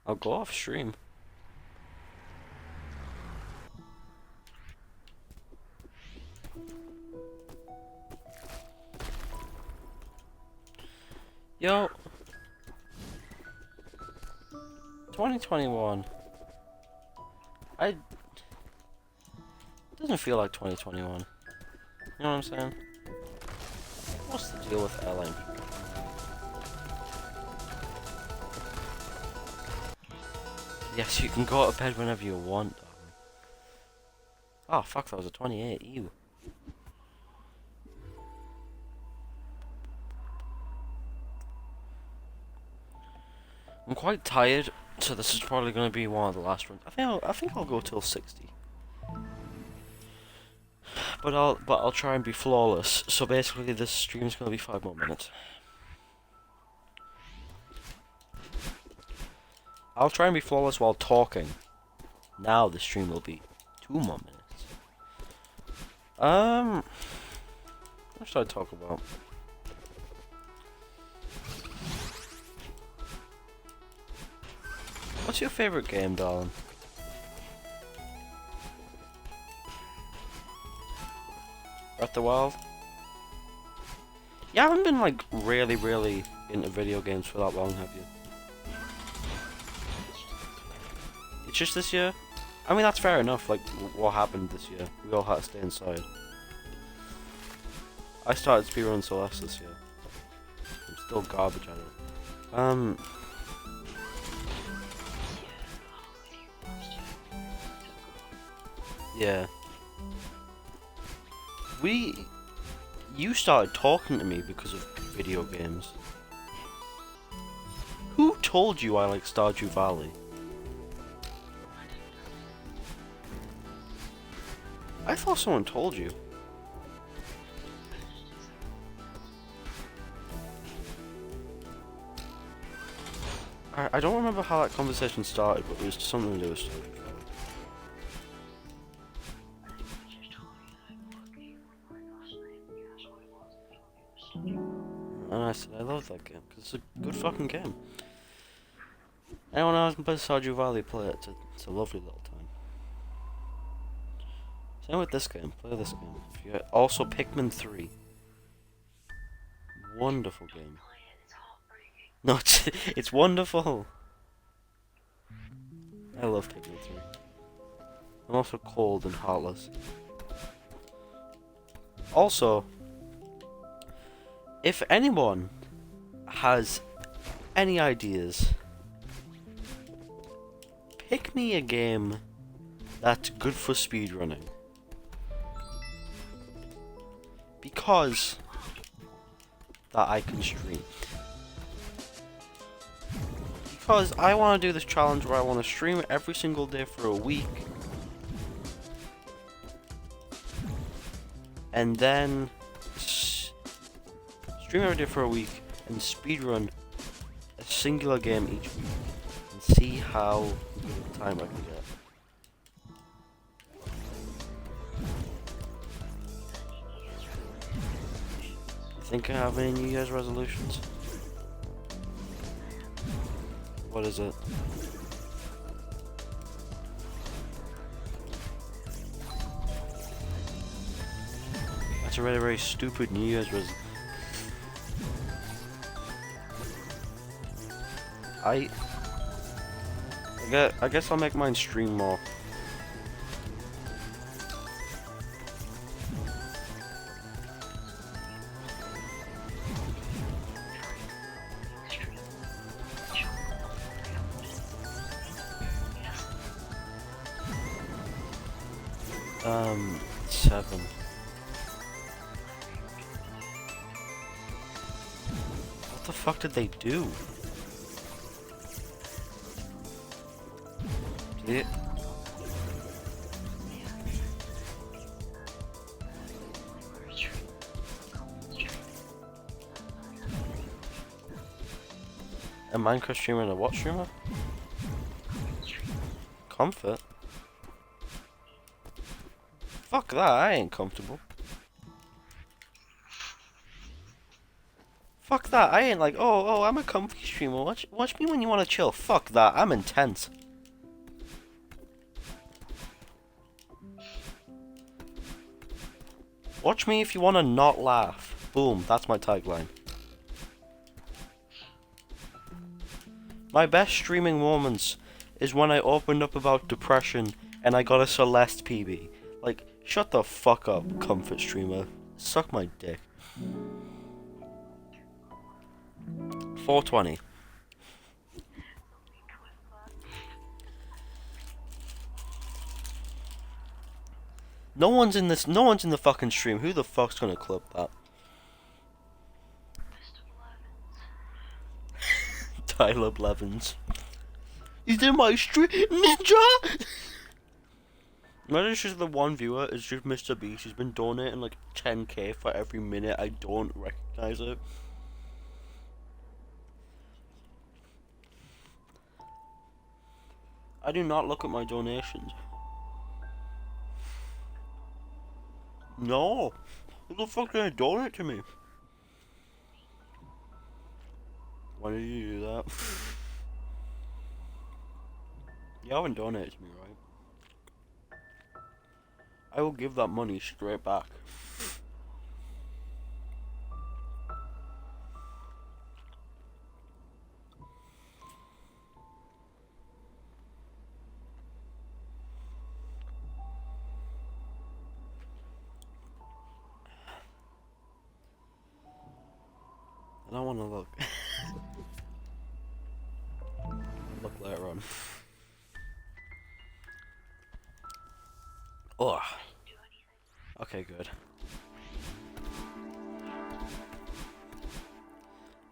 I'll go off stream. Yo, 2021. It doesn't feel like 2021. You know what I'm saying? What's the deal with Ellen? Yes, you can go to bed whenever you want. Oh fuck, that was a 28. Ew. I'm quite tired, so this is probably going to be one of the last ones. I think I'll go till 60. But I'll try and be flawless. So basically, this stream's going to be 5 more minutes. I'll try and be flawless while talking. Now the stream will be 2 more minutes. What should I talk about? What's your favorite game, darling? Breath of the Wild? You haven't been like really into video games for that long, have you? It's just this year? I mean, that's fair enough, like, what happened this year? We all had to stay inside. I started speedrunning Celeste this year. I'm still garbage at it. Yeah. You started talking to me because of video games. Who told you I like Stardew Valley? I thought someone told you. I don't remember how that conversation started, but it was something to do with Stardew Valley. And I said I love that game, because it's a good fucking game. Anyone who hasn't played Stardew Valley, play it. It's a lovely little time. Same with this game, play this game. If you also Pikmin 3. Wonderful game. No, it's wonderful. I love Pikmin 3. I'm also cold and heartless. Also, if anyone has any ideas, pick me a game that's good for speedrunning. Because that I can stream. Because I want to do this challenge where I want to stream every single day for a week. And then stream every day for a week and speedrun a singular game each week. And see how good time I can get. You think I have any New Year's resolutions? What is it? That's a very stupid New Year's resolution. I guess I'll make mine stream more. Seven. What the fuck did they do? Did it? A Minecraft streamer and a what streamer? Comfort? Fuck that, I ain't comfortable. Fuck that. that. I ain't like, oh, I'm a comfy streamer. Watch me when you want to chill. Fuck that. I'm intense. Watch me if you want to not laugh. Boom. That's my tagline. My best streaming moments is when I opened up about depression and I got a Celeste PB. Like, shut the fuck up, comfort streamer. Suck my dick. 420. No one's in the fucking stream. Who the fuck's gonna clip that? Tyler Blevins. He's in my stream, ninja! Imagine it's just the one viewer, it's just Mr. Beast. He's been donating like 10k for every minute. I don't recognize it. I do not look at my donations. No! Who the fuck gonna donate to me? Why did you do that? You haven't donated to me, right? I will give that money straight back. I don't want to look. Look later on. Oh. Okay, good.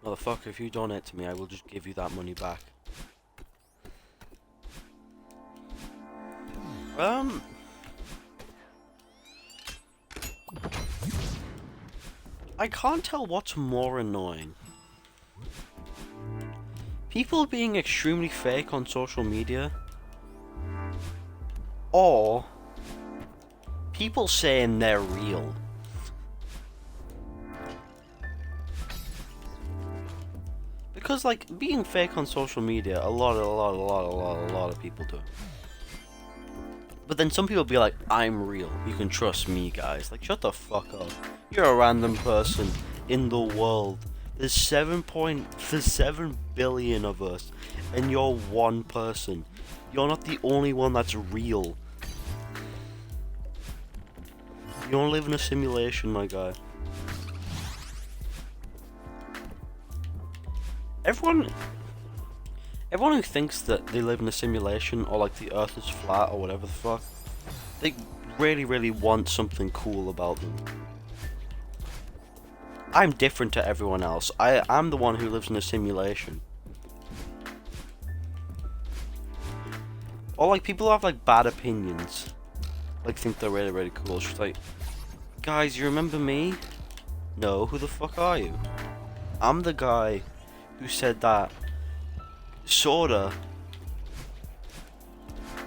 Motherfucker, if you donate to me, I will just give you that money back. I can't tell what's more annoying. People being extremely fake on social media, or people saying they're real. Because, like, being fake on social media, a lot of people do. But then some people be like, I'm real. You can trust me, guys. Like, shut the fuck up. You're a random person in the world. There's 7 billion of us, and you're one person. You're not the only one that's real. You don't live in a simulation, my guy. Everyone who thinks that they live in a simulation, or like the earth is flat, or whatever the fuck, they really want something cool about them. I'm different to everyone else. I'm the one who lives in a simulation. Or like people who have like bad opinions, like think they're really cool. It's just like, guys, you remember me? No, who the fuck are you? I'm the guy who said that soda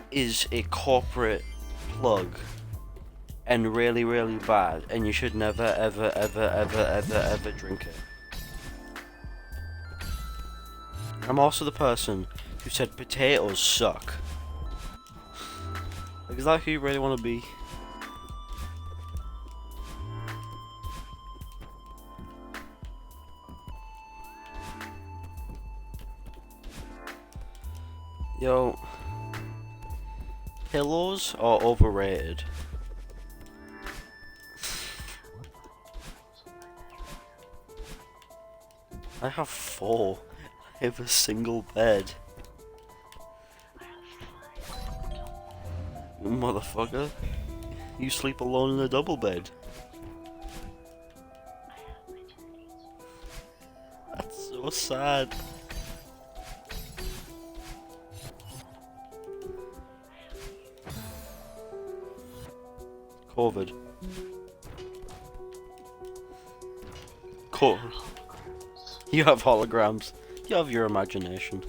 is a corporate plug and really bad, and you should never ever drink it. I'm also the person who said potatoes suck. Like, is that who you really want to be? Yo, pillows are overrated. I have 4. I have a single bed. You motherfucker. You sleep alone in a double bed. That's so sad. COVID. You have holograms. You have your imagination.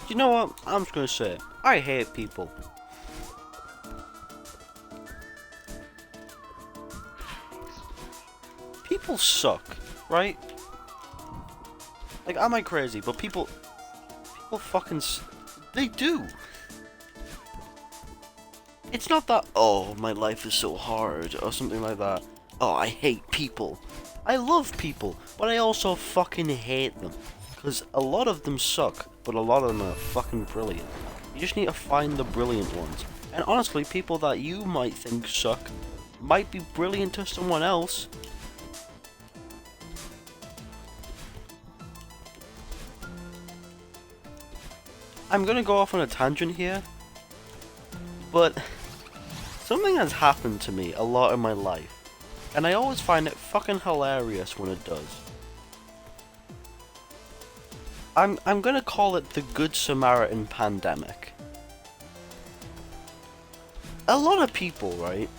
You know what? I'm just gonna say it. I hate people. People suck, right? Like, am I crazy? But people fucking, they do. It's not that, oh, my life is so hard, or something like that. Oh, I hate people. I love people, but I also fucking hate them. Because a lot of them suck, but a lot of them are fucking brilliant. You just need to find the brilliant ones. And honestly, people that you might think suck might be brilliant to someone else. I'm gonna go off on a tangent here, but something has happened to me a lot in my life, and I always find it fucking hilarious when it does. I'm gonna call it the Good Samaritan pandemic. A lot of people, right,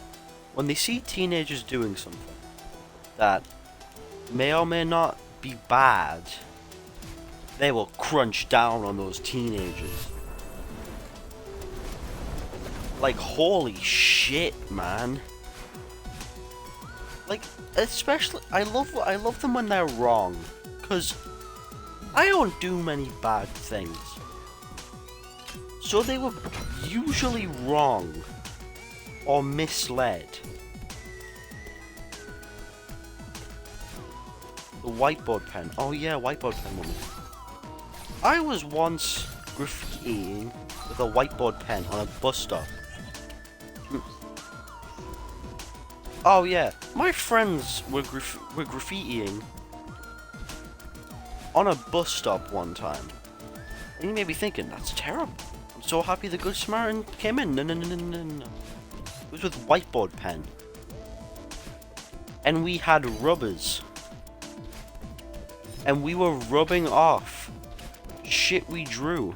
when they see teenagers doing something that may or may not be bad, they will crunch down on those teenagers. Like, holy shit, man. Like, especially, I love them when they're wrong, cause I don't do many bad things. So they were usually wrong or misled. The whiteboard pen. Oh yeah, whiteboard pen moment. I was once graffitiing with a whiteboard pen on a bus stop. Oh yeah, my friends were graffitiing on a bus stop one time. And you may be thinking, that's terrible. I'm so happy the Good Samaritan came in. No. It was with whiteboard pen. And we had rubbers. And we were rubbing off shit we drew.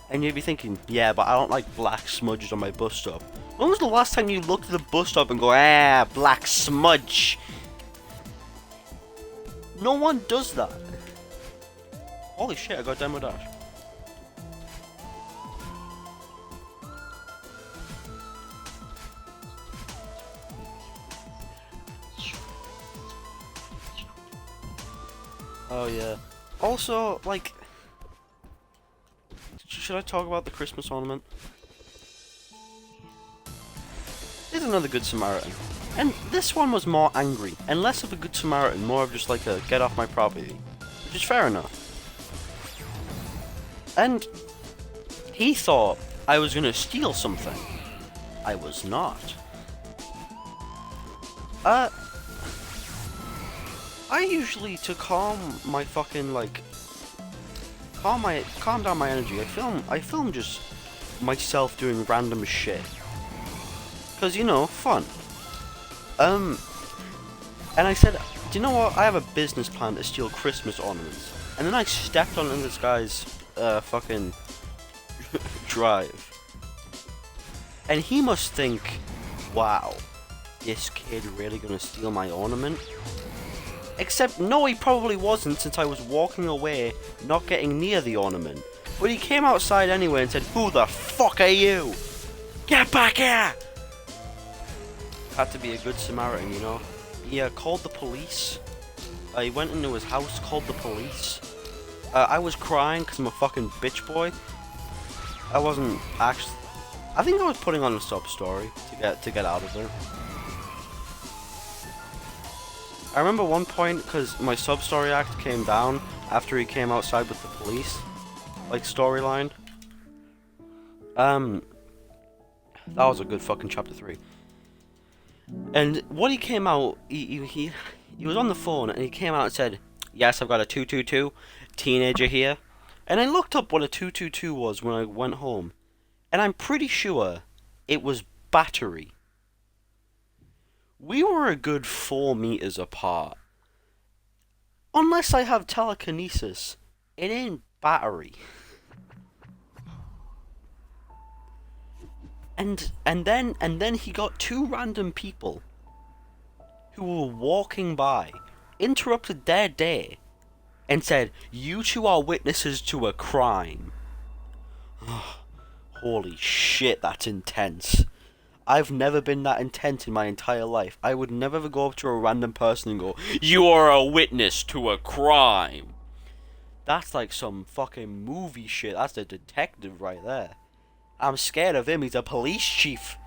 And you'd be thinking, yeah, but I don't like black smudges on my bus stop. When was the last time you looked at the bus stop and go, ah, black smudge? No one does that. Holy shit, I got demo dash. Oh yeah. Also, like, should I talk about the Christmas ornament? Here's another Good Samaritan. And this one was more angry, and less of a Good Samaritan, more of just like a get off my property. Which is fair enough. And he thought I was gonna steal something. I was not. I usually, to calm my fucking, like, calm down my energy, I film just myself doing random shit. Cause, you know, fun. And I said, do you know what, I have a business plan to steal Christmas ornaments. And then I stepped on this guy's, fucking drive. And he must think, wow, this kid really gonna steal my ornament? Except, no, he probably wasn't, since I was walking away, not getting near the ornament. But he came outside anyway and said, who the fuck are you? Get back here! Had to be a Good Samaritan, you know? He called the police. He went into his house, called the police. I was crying because I'm a fucking bitch boy. I wasn't actually... I think I was putting on a sub story to get out of there. I remember one point, because my sub-story act came down after he came outside with the police, like, storyline. That was a good fucking chapter 3. And what he came out, he was on the phone, and he came out and said, yes, I've got a 222 teenager here. And I looked up what a 222 was when I went home, and I'm pretty sure it was battery. We were a good 4 meters apart. Unless I have telekinesis, it ain't battery. And then he got 2 random people who were walking by, interrupted their day, and said, you two are witnesses to a crime. Holy shit, that's intense. I've never been that intense in my entire life. I would never ever go up to a random person and go, "You are a witness to a crime." That's like some fucking movie shit. That's a detective right there. I'm scared of him. He's a police chief.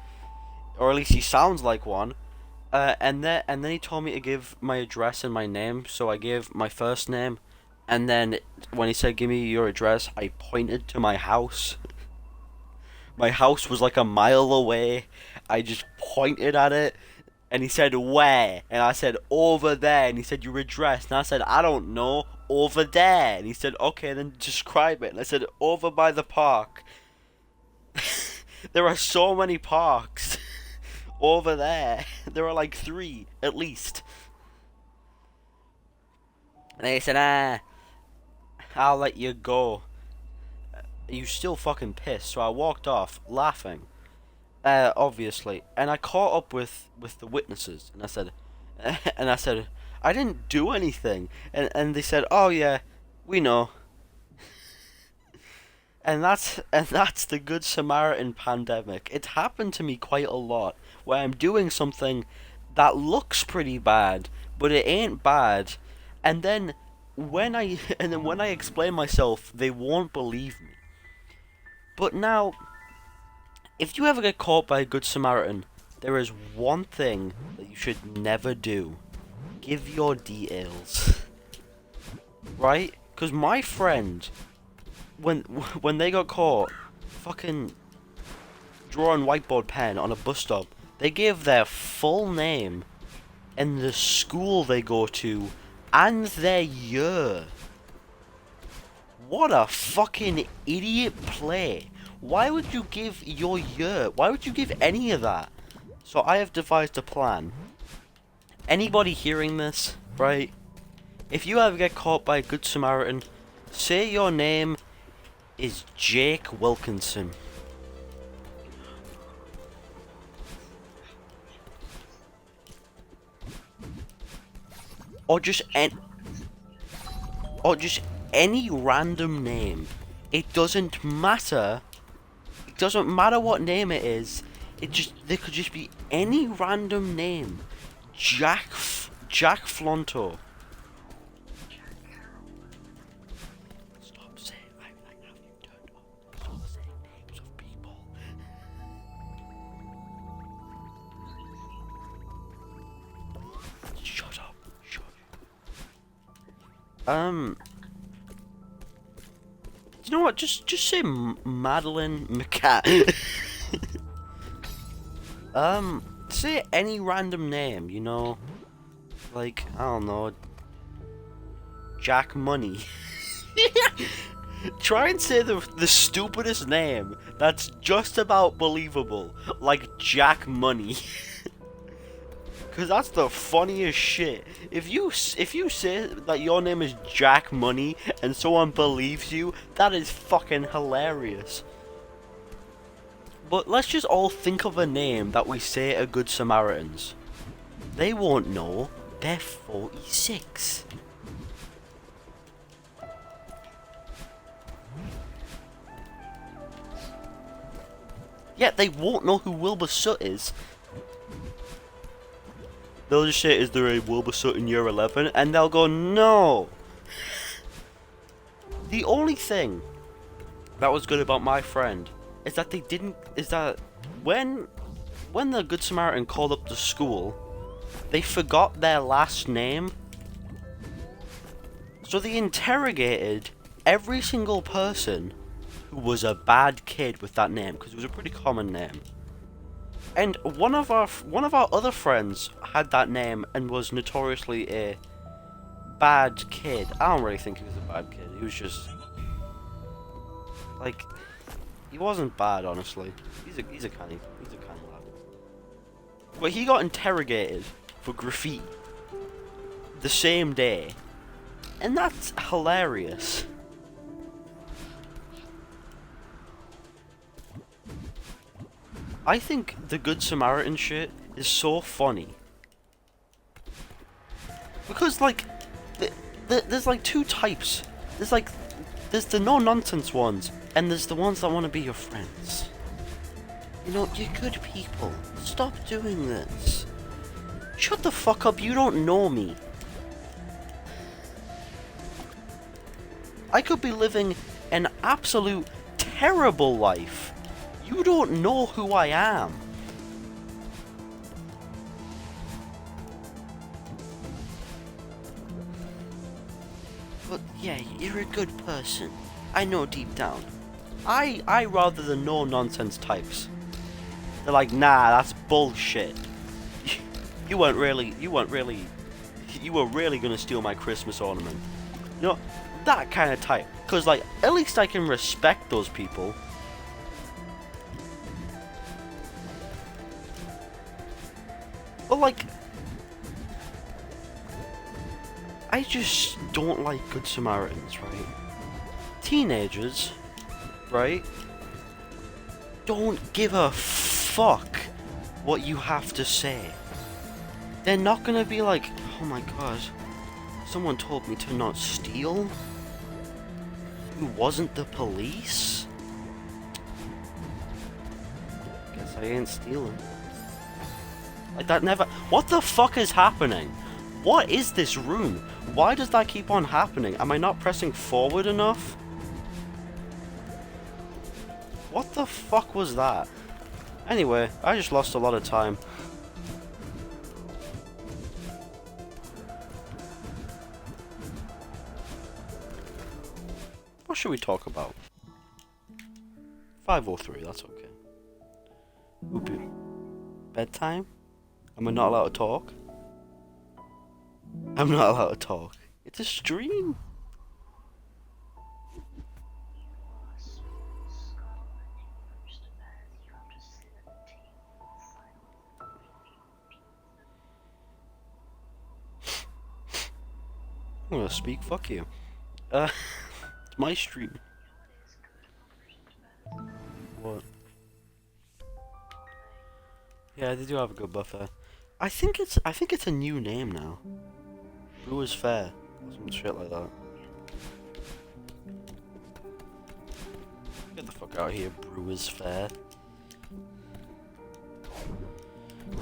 Or at least he sounds like one. And then he told me to give my address and my name, so I gave my first name, and then when he said give me your address, I pointed to my house. My house was like a mile away. I just pointed at it, and he said where, and I said over there, and he said your address, and I said I don't know, over there, and he said okay then describe it, and I said over by the park. There are so many parks. Over there. There are like 3, at least. And they said, I'll let you go. You still fucking pissed. So I walked off, laughing. Obviously. And I caught up with the witnesses. And I said, I didn't do anything. And they said, oh yeah, we know. And that's the Good Samaritan pandemic. It happened to me quite a lot, where I'm doing something that looks pretty bad, but it ain't bad, and then when I explain myself, they won't believe me. But now, if you ever get caught by a Good Samaritan, there is one thing that you should never do: give your details. Right? Because my friend, when they got caught fucking drawing whiteboard pen on a bus stop, they gave their full name and the school they go to and their year. What a fucking idiot play. Why would you give your year? Why would you give any of that? So I have devised a plan. Anybody hearing this, right? If you ever get caught by a Good Samaritan, say your name is Jake Wilkinson. Or just any random name. It doesn't matter. It doesn't matter what name it is. There could just be any random name. Jack Flonto. You know what? Just say Madeline McCat. Say any random name. You know, like I don't know, Jack Money. Try and say the stupidest name that's just about believable, like Jack Money. Cause that's the funniest shit. If you say that your name is Jack Money and someone believes you, that is fucking hilarious. But let's just all think of a name that we say are Good Samaritans. They won't know. They're 46. Yeah, they won't know who Wilbur Soot is. They'll just say, is there a Wilbur Soot in year 11? And they'll go, no! The only thing that was good about my friend is that when the Good Samaritan called up the school, they forgot their last name. So they interrogated every single person who was a bad kid with that name, because it was a pretty common name. And one of our other friends had that name and was notoriously a bad kid. I don't really think he was a bad kid. He was just like, he wasn't bad, honestly. He's a canny lad. But he got interrogated for graffiti the same day, and that's hilarious. I think the Good Samaritan shit is so funny. Because, like, there's like 2 types. There's like There's the no-nonsense ones, and there's the ones that want to be your friends. You know, you're good people. Stop doing this. Shut the fuck up, you don't know me. I could be living an absolute terrible life. You don't know who I am. But yeah, you're a good person. I know deep down. I rather the no-nonsense types. They're like, nah, that's bullshit. You were really gonna steal my Christmas ornament. You know, that kind of type. Cause like, at least I can respect those people. But like, I just don't like Good Samaritans, right? Teenagers, right? Don't give a fuck what you have to say. They're not gonna be like, oh my god, someone told me to not steal? Who wasn't the police? Guess I ain't stealing. Like that never... What the fuck is happening? What is this room? Why does that keep on happening? Am I not pressing forward enough? What the fuck was that? Anyway, I just lost a lot of time. What should we talk about? 5:03, that's okay. Oopie. Bedtime? Am I not allowed to talk? I'm not allowed to talk. It's a stream. I'm gonna speak, fuck you. It's my stream. What? Yeah, they do have a good buffet. I think it's a new name now. Brewers Fair. Or some shit like that. Get the fuck out of here, Brewers Fair.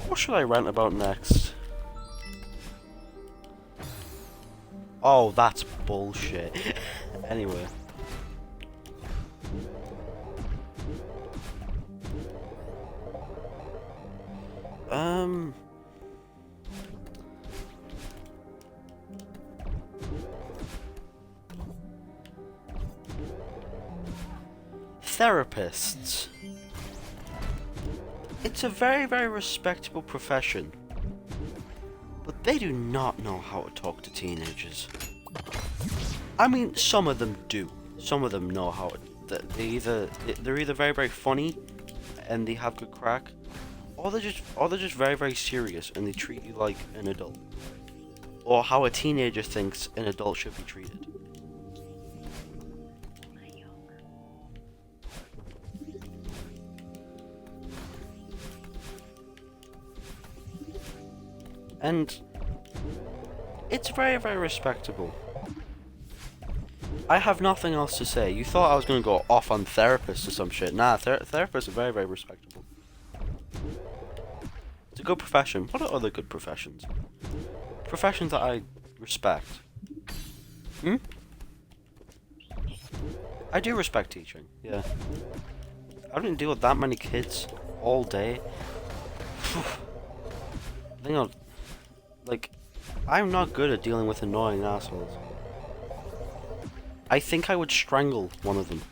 What should I rant about next? Oh, that's bullshit. Anyway. Therapists. It's a very, very respectable profession. But they do not know how to talk to teenagers. I mean, some of them do. Some of them know how to... They're either very, very funny and they have good crack, or they're just very, very serious and they treat you like an adult. Or how a teenager thinks an adult should be treated. And it's very, very respectable. I have nothing else to say. You thought I was going to go off on therapists or some shit. Nah, therapists are very, very respectable. It's a good profession. What are other good professions? Professions that I respect. I do respect teaching, yeah. I didn't deal with that many kids all day. I think I'll... Like, I'm not good at dealing with annoying assholes. I think I would strangle one of them.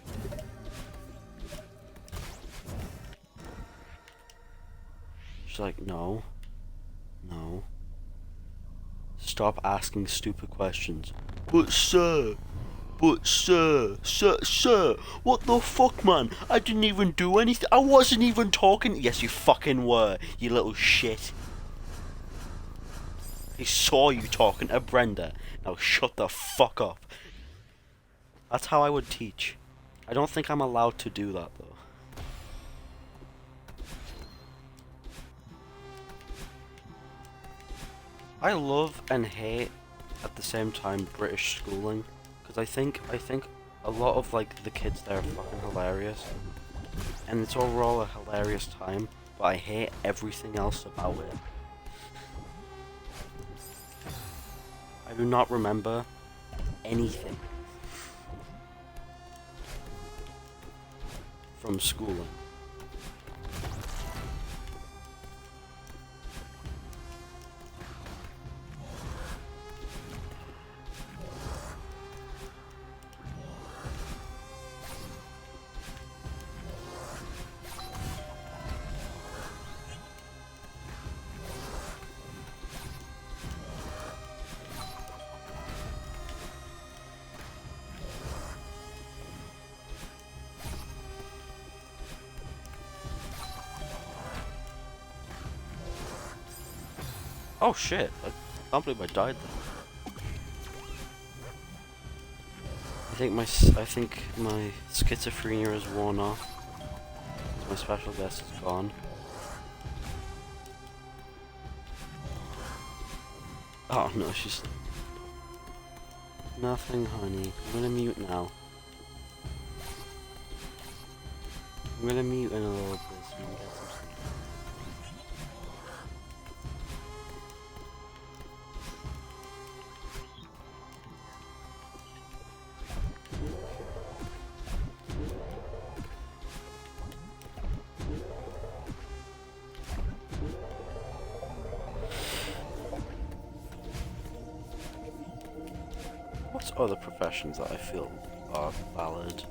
She's like, no. No. Stop asking stupid questions. But sir, sir, what the fuck, man? I didn't even do anything. I wasn't even talking. Yes, you fucking were, you little shit. He saw you talking to Brenda. Now shut the fuck up. That's how I would teach. I don't think I'm allowed to do that, though. I love and hate at the same time British schooling, because I think a lot of like the kids there are fucking hilarious, and it's overall a hilarious time. But I hate everything else about it. I do not remember anything from schooling. Oh shit, I can't believe I died there. I think my schizophrenia is worn off. My special guest is gone. Oh no, she's... Nothing, honey. I'm gonna mute now. I'm gonna mute in a little bit so you can get some sleep. What's other professions that I feel are valid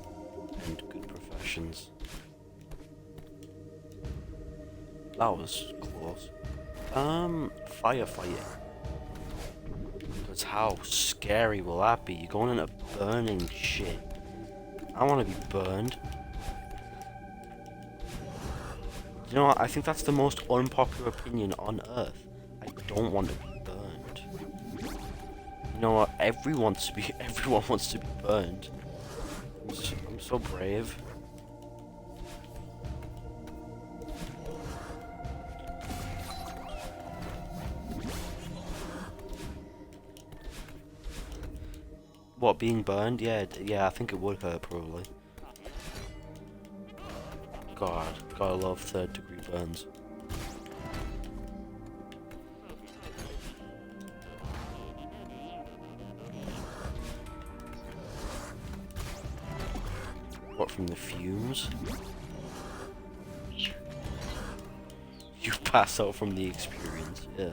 and good professions? That was close. Firefighting. Because how scary will that be? You're going into burning shit. I want to be burned. You know what? I think that's the most unpopular opinion on Earth. I don't want to be burned. You know what? Everyone wants to be burned. I'm so brave. What, being burned? Yeah, I think it would hurt probably. God, gotta love third-degree burns. What, from the fumes? You pass out from the experience, yeah.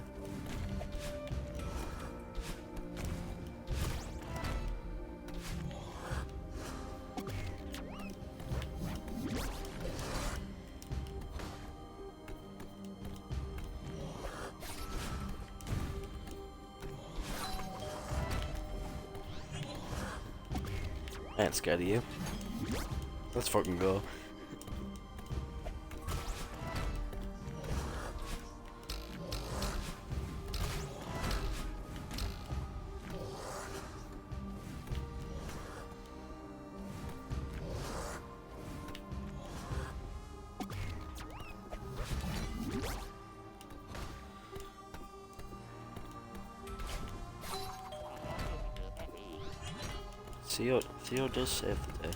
I ain't scared of you. Let's fucking go. Theo does save the day.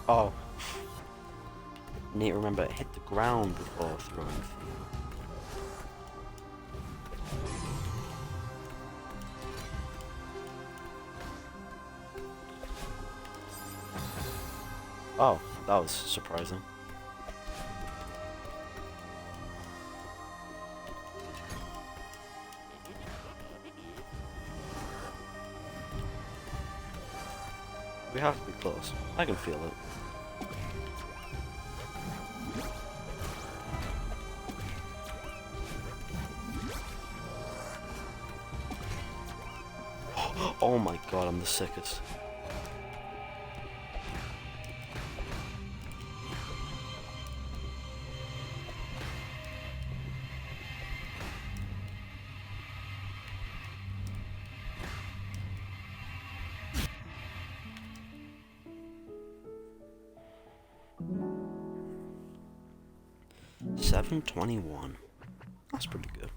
Oh. Need to remember, it hit the ground before throwing Theo. Oh, that was surprising. We have to be close. I can feel it. Oh my god, I'm the sickest. 7:21. That's pretty good.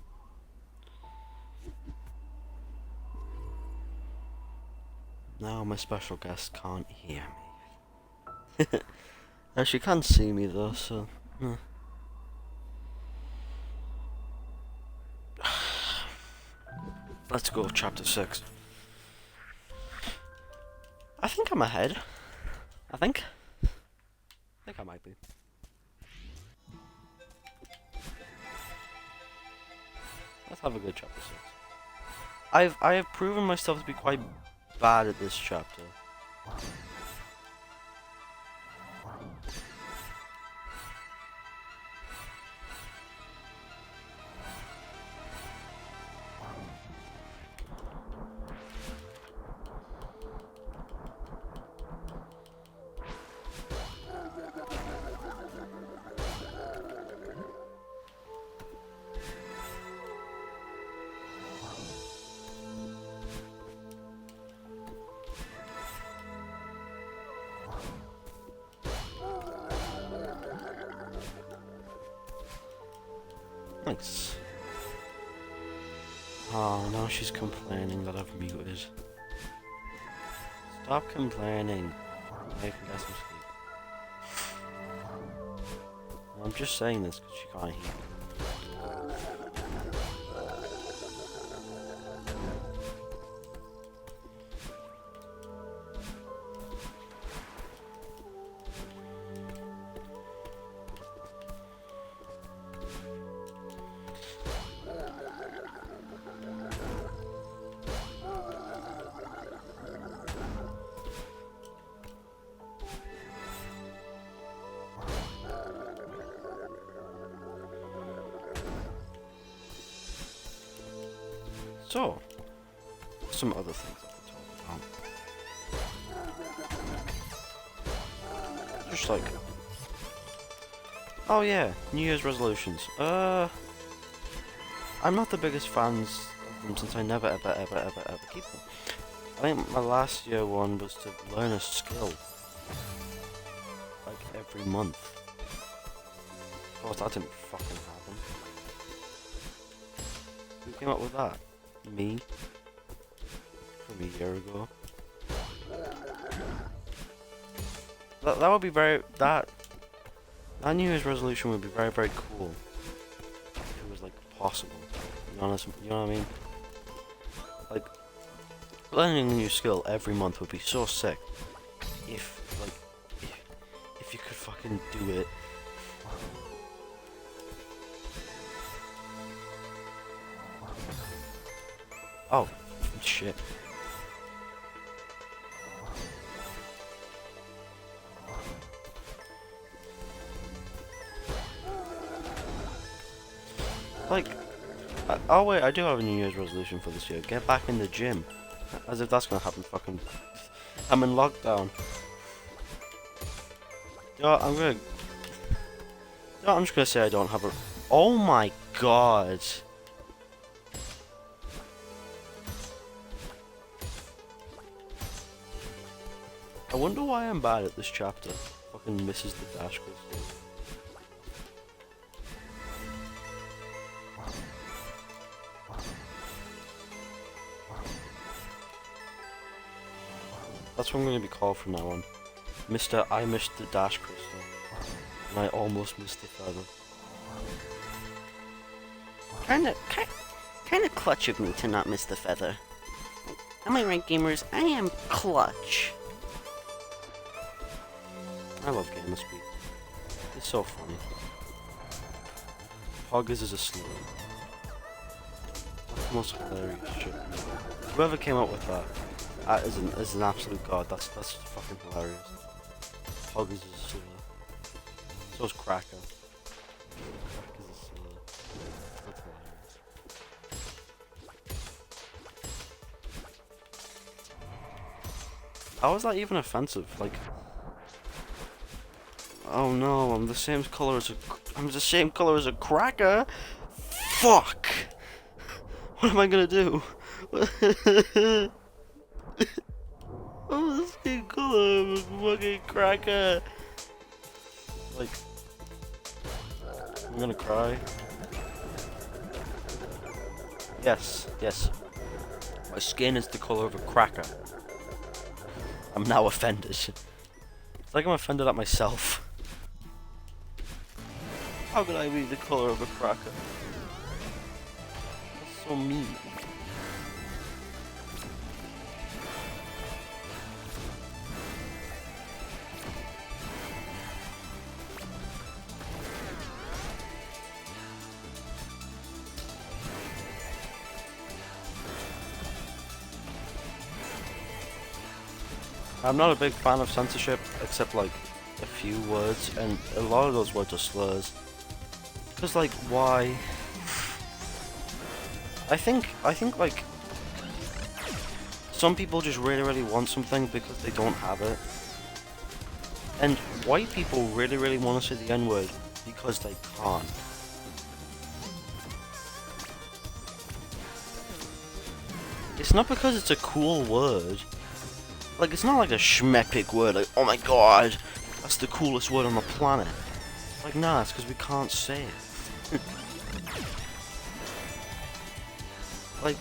Now my special guest can't hear me. She can't see me though, so... Let's go, chapter 6. I think I'm ahead. I think I might be. Let's have a good chapter 6. I have proven myself to be quite bad at this chapter. Thanks. Oh, now she's complaining that I've muted. Stop complaining. I can get some sleep. I'm just saying this because she can't hear me. So, some other things I could talk about. Just like, oh yeah, New Year's resolutions. I'm not the biggest fans of them since I never ever keep them. I think my last year one was to learn a skill, like every month. Of course, that didn't fucking happen. Who came up with that? Me? From a year ago. That would be that New Year's resolution would be very cool if it was like possible. You know what I mean? Like learning a new skill every month would be so sick if you could fucking do it. Oh, shit. Like, oh wait, I do have a New Year's resolution for this year. Get back in the gym. As if that's gonna happen fucking... I'm in lockdown. You know what, I'm just gonna say I don't have a... Oh my god. I wonder why I'm bad at this chapter. Fucking misses the dash crystal. That's what I'm going to be called from now on. Mr. I missed the dash crystal. And I almost missed the feather. Kinda clutch of me to not miss the feather. Am I right, gamers? I am clutch. I love Gamer Speak. It's so funny. Poggers is a slur. That's the most hilarious shit. Whoever came up with that is an absolute god. That's fucking hilarious. Poggers is a slur. So is Cracker. Cracker is a slur. That's hilarious. How is that even offensive? Like, oh no, I'm the same color as a cracker. Fuck. What am I gonna do? I'm the same color of a fucking cracker. Like, I'm gonna cry. Yes, yes. My skin is the color of a cracker. I'm now offended. It's like I'm offended at myself. How could I be the color of a cracker? That's so mean. I'm not a big fan of censorship, except like a few words, and a lot of those words are slurs. Cause like, why? I think like some people just really want something because they don't have it, and white people really want to say the N-word because they can't. It's not because it's a cool word. Like, it's not like a schmepic word, like, oh my god, that's the coolest word on the planet. Like, nah, it's because we can't say it. like,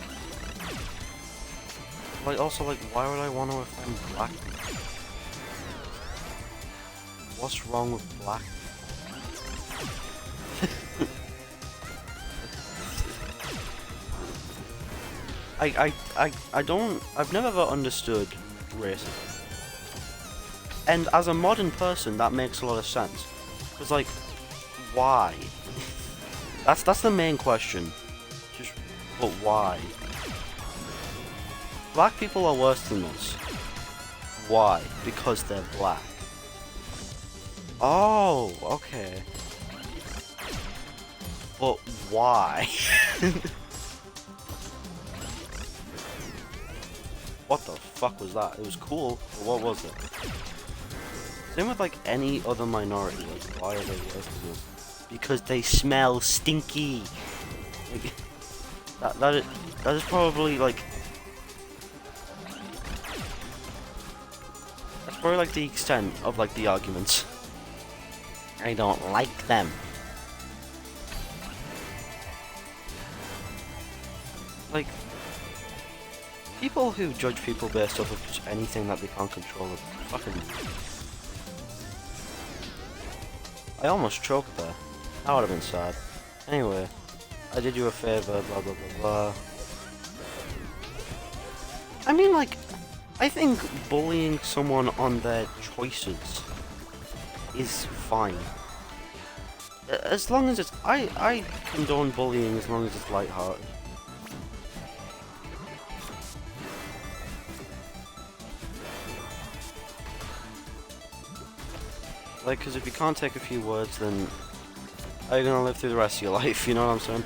also, like, why would I want to offend black people? What's wrong with black people? I've never ever understood racism. And as a modern person, that makes a lot of sense. Because, like, why? that's the main question. Just, but why? Black people are worse than us. Why? Because they're black. Oh, okay. But why? What the fuck was that? It was cool, but what was it? Same with like any other minority, like why are they worse than us? Because they smell stinky. Like, that is probably like that's probably like the extent of like the arguments. I don't like them. Like, people who judge people based off of just anything that they can't control are fucking... I almost choked there. That would have been sad. Anyway, I did you a favor, blah blah blah blah. I mean, like, I think bullying someone on their choices is fine. As long as it's... I condone bullying as long as it's lighthearted. Like, because if you can't take a few words, then how are you gonna live through the rest of your life, you know what I'm saying?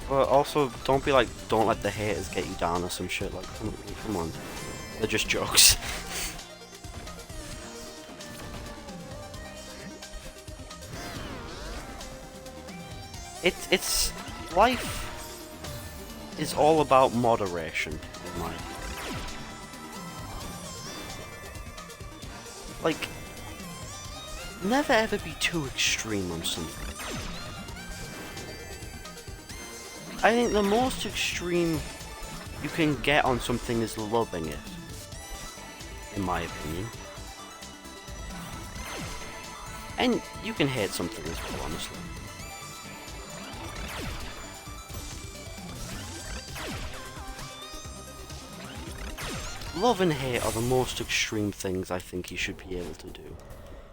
But also, don't be like, don't let the haters get you down or some shit, like, come on. They're just jokes. It's... life is all about moderation, in my opinion. Like, never ever be too extreme on something. I think the most extreme you can get on something is loving it, in my opinion. And you can hate something as well, honestly. Love and hate are the most extreme things I think you should be able to do.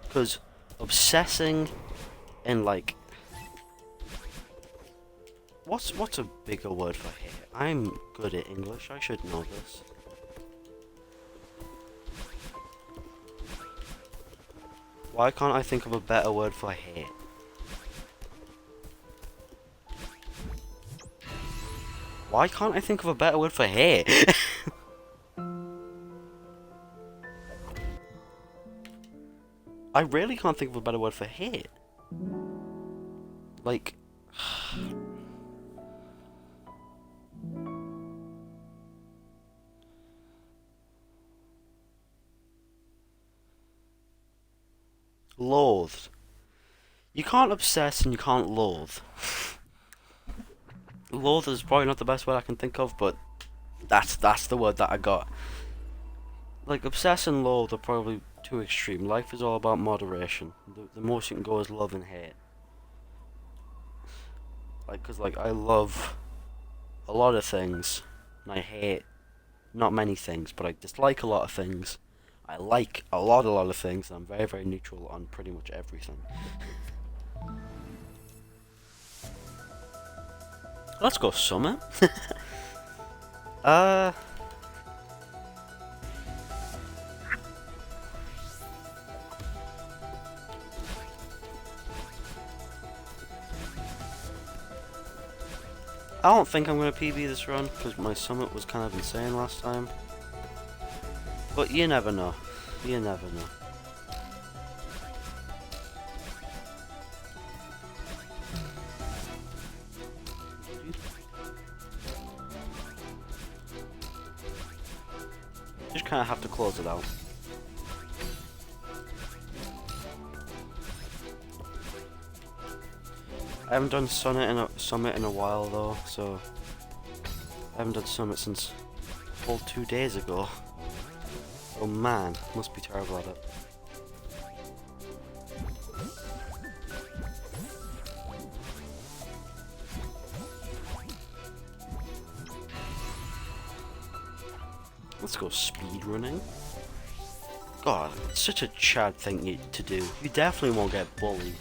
Because obsessing and like... What's a bigger word for hate? I'm good at English, I should know this. Why can't I think of a better word for hate? Why can't I think of a better word for hate? I really can't think of a better word for hate. Like... Loathed. You can't obsess and you can't loathe. Loathe is probably not the best word I can think of, but that's the word that I got. Like, obsess and loathe are probably too extreme. Life is all about moderation. The most you can go is love and hate. Like, cause like I love a lot of things, and I hate not many things, but I dislike a lot of things. I like a lot of things, and I'm very, very neutral on pretty much everything. Let's go Summit. uh... I don't think I'm going to PB this run, because my Summit was kind of insane last time. But you never know. You never know. Just kind of have to close it out. I haven't done Summit in a while though, so I haven't done Summit since a full 2 days ago. Oh man, must be terrible at it. Let's go speedrunning. God, it's such a Chad thing to do. You definitely won't get bullied.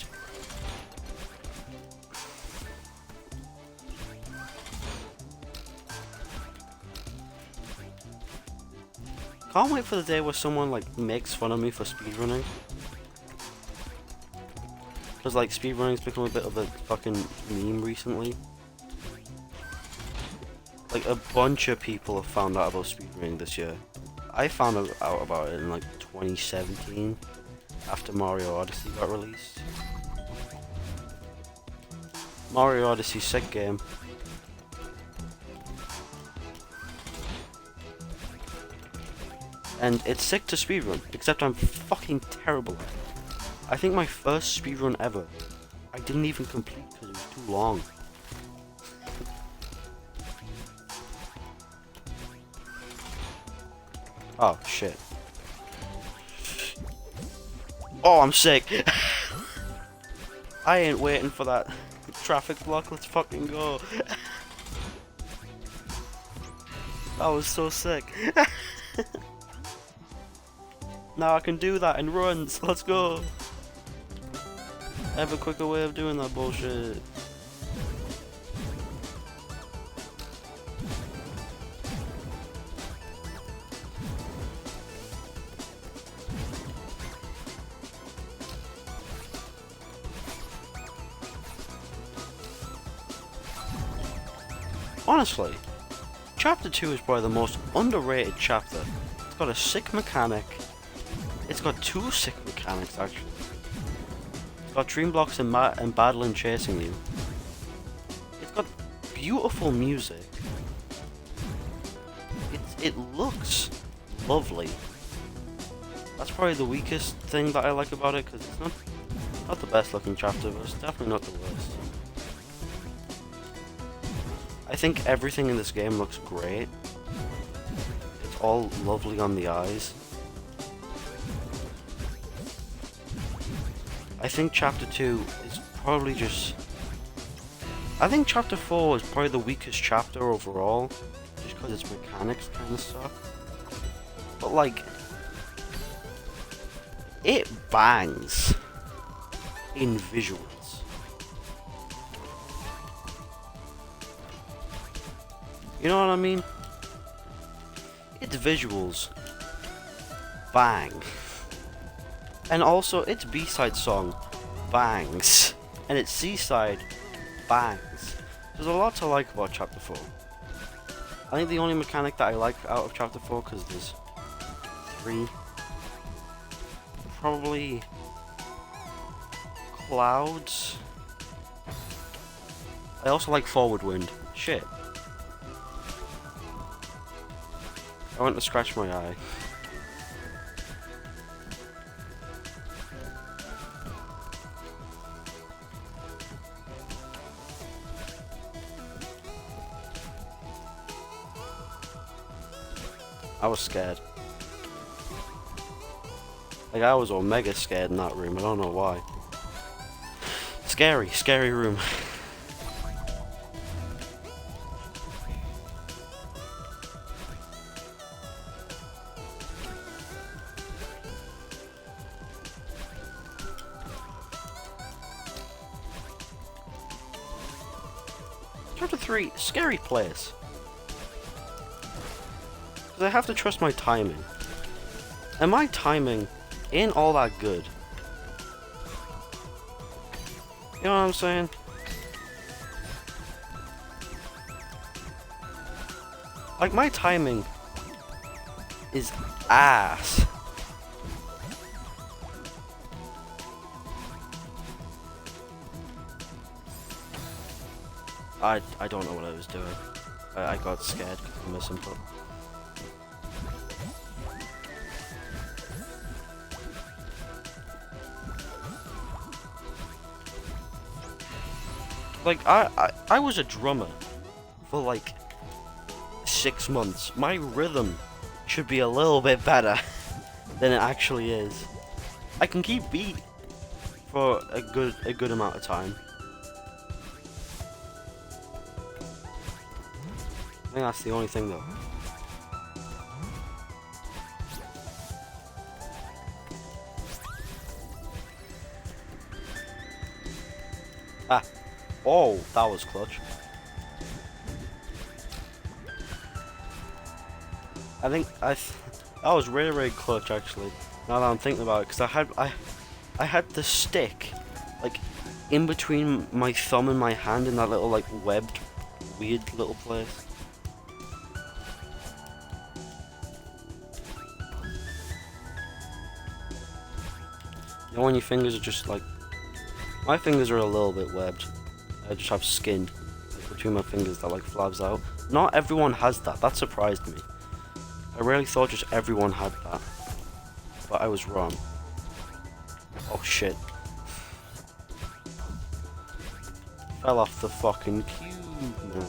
Can't wait for the day where someone like makes fun of me for speedrunning. Because like speedrunning's become a bit of a fucking meme recently. Like a bunch of people have found out about speedrunning this year. I found out about it in like 2017 after Mario Odyssey got released. Mario Odyssey, sick game. And it's sick to speedrun, except I'm fucking terrible at it. I think my first speedrun ever, I didn't even complete because it was too long. Oh, shit. Oh, I'm sick. I ain't waiting for that traffic block, let's fucking go. That was so sick. Now I can do that in runs, let's go. I have a quicker way of doing that bullshit. Honestly, Chapter 2 is probably the most underrated chapter. It's got a sick mechanic. It's got two sick mechanics actually. It's got dream blocks and battling chasing you. It's got beautiful music. It looks lovely. That's probably the weakest thing that I like about it, because it's not the best looking chapter, but it's definitely not the worst. I think everything in this game looks great. It's all lovely on the eyes. I think Chapter 2 is probably just... I think Chapter 4 is probably the weakest chapter overall, just because its mechanics kind of suck. But like, it bangs in visuals. You know what I mean? Its visuals bang. And also, its B-side song bangs. And its C-side bangs. There's a lot to like about Chapter 4. I think the only mechanic that I like out of Chapter 4, because there's 3, probably clouds. I also like forward wind. Shit. I went to scratch my eye. I was scared. Like, I was mega scared in that room. I don't know why. Scary, scary room. Chapter 3, scary place. Because I have to trust my timing. And my timing ain't all that good. You know what I'm saying? Like, my timing is ass. I don't know what I was doing. I got scared because of misinput. Like, I was a drummer for like 6 months. My rhythm should be a little bit better than it actually is. I can keep beat for a good amount of time. I think that's the only thing though. Ah. Oh, that was clutch. I think that was really clutch actually. Now that I'm thinking about it, because I had the stick like in between my thumb and my hand in that little like webbed weird little place. You know when your fingers are just like, my fingers are a little bit webbed. I just have skin like, between my fingers that like flabs out. Not everyone has that. That surprised me. I really thought just everyone had that, but I was wrong. Oh shit! Fell off the fucking cube. No.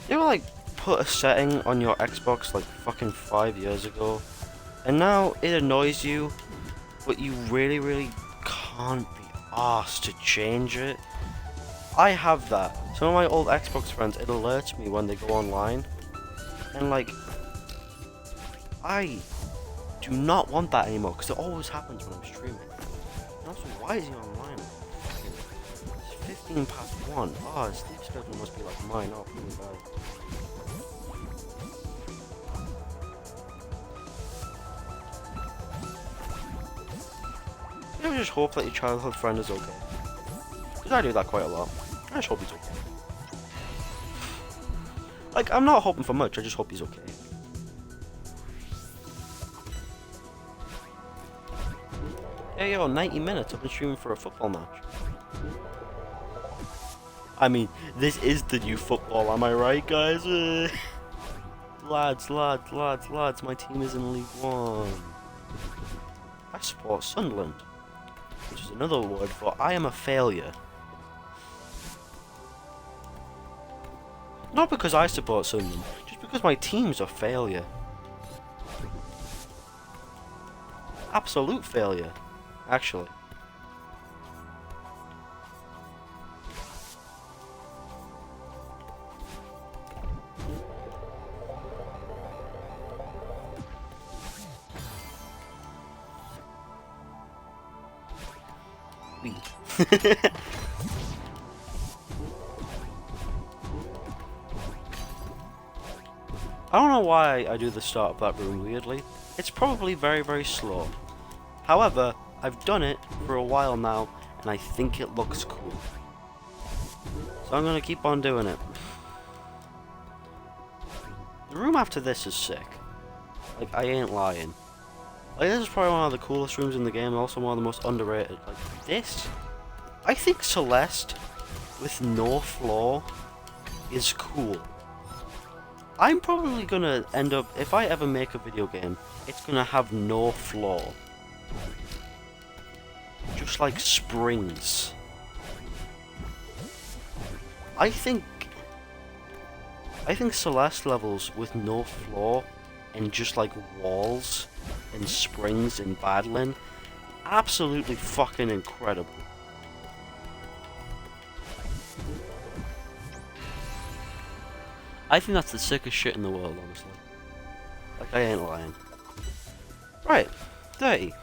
You ever like put a setting on your Xbox like fucking 5 years ago, and now it annoys you, but you really can't be asked to change it? I have that. Some of my old Xbox friends, it alerts me when they go online, and like, I do not want that anymore because it always happens when I'm streaming. And also, why is he online? It's 15 past 1. Oh, his sleep schedule must be like mine. Oh, pretty bad. You just hope that your childhood friend is okay. Because I do that quite a lot. I just hope he's okay. Like, I'm not hoping for much, I just hope he's okay. Hey yo, 90 minutes, I've been streaming for a football match. I mean, this is the new football, am I right, guys? Lads, my team is in League One. I support Sunderland, which is another word for I am a failure. Not because I support Sunderland, just because my team's a failure. Absolute failure, actually. I don't know why I do the start of that room weirdly. It's probably very slow. However, I've done it for a while now, and I think it looks cool. So I'm gonna keep on doing it. The room after this is sick. Like, I ain't lying. Like, this is probably one of the coolest rooms in the game, and also one of the most underrated. Like, this, I think Celeste, with no floor, is cool. I'm probably gonna end up, if I ever make a video game, it's gonna have no floor. Just like springs. I think Celeste levels with no floor and just like walls and springs and battling, absolutely fucking incredible. I think that's the sickest shit in the world, honestly. Like, I ain't lying. Right, 30.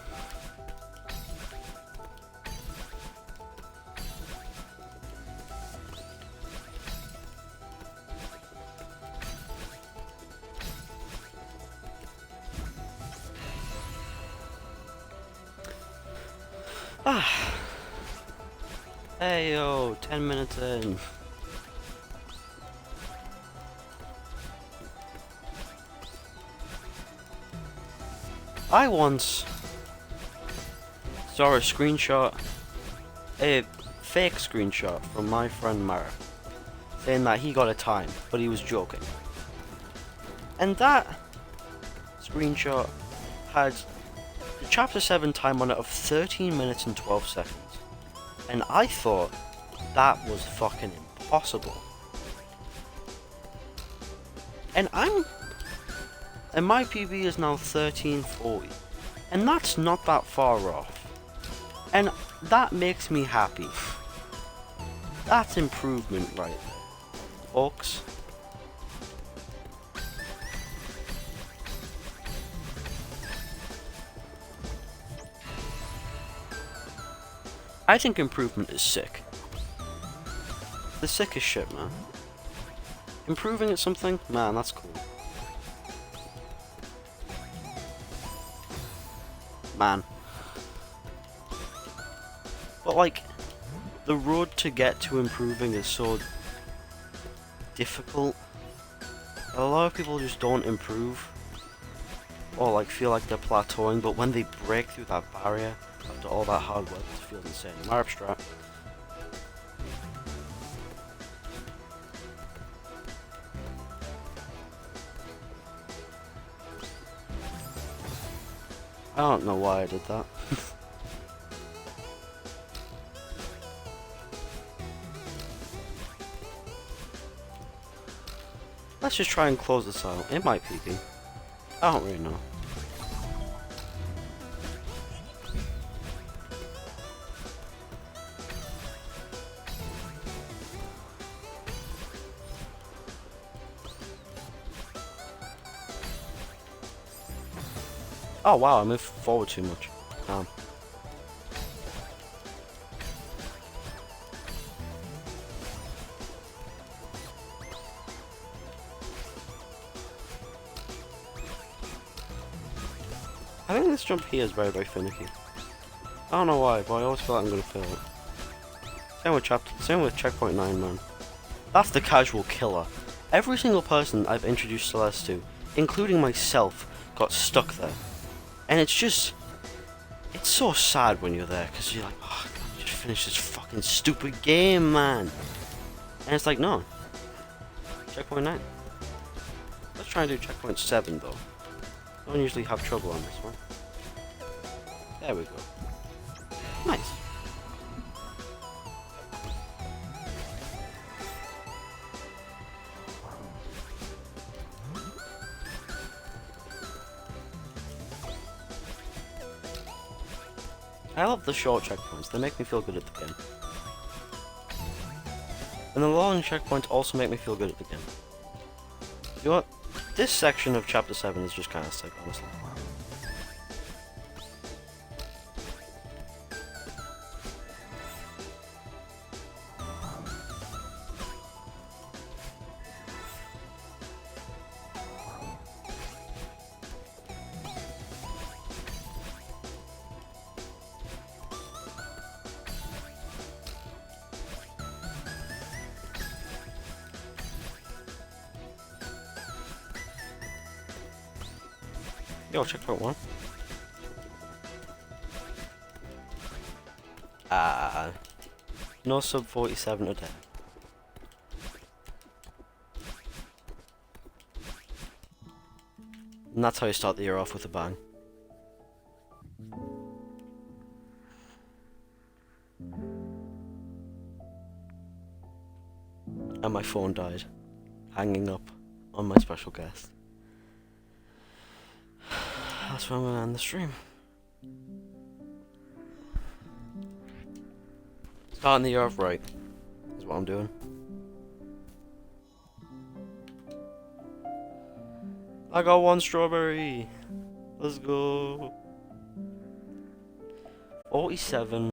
Ah. Hey yo, 10 minutes in. I once saw a screenshot, a fake screenshot from my friend Mara, saying that he got a time, but he was joking. And that screenshot had the chapter 7 time on it of 13 minutes and 12 seconds. And I thought that was fucking impossible. And my PB is now 1340. And that's not that far off. And that makes me happy. That's improvement right there, folks. I think improvement is sick. The sickest shit, man. Improving at something? Man, that's cool. Man. But like, the road to get to improving is so difficult. A lot of people just don't improve. Or like feel like they're plateauing, but when they break through that barrier, after all that hard work, it feels insane. Marp strat. I don't know why I did that. Let's just try and close this out. It might PP. I don't really know. Oh wow, I moved forward too much. I think this jump here is very, very finicky. I don't know why, but I always feel like I'm gonna fail it. Same with checkpoint 9, man. That's the casual killer. Every single person I've introduced Celeste to, including myself, got stuck there. And it's just... it's so sad when you're there, because you're like, oh, I just finished this fucking stupid game, man. And it's like, no. Checkpoint 9. Let's try and do checkpoint 7, though. I don't usually have trouble on this one. There we go. Nice. I love the short checkpoints, they make me feel good at the game. And the long checkpoints also make me feel good at the game. You know what? This section of chapter 7 is just kind of sick, honestly. Yo, checkpoint 1. No sub 47 a day. And that's how you start the year off with a bang. And my phone died. Hanging up on my special guest. That's where I'm gonna end the stream. Starting the year off right is what I'm doing. I got 1 strawberry. Let's go. 47.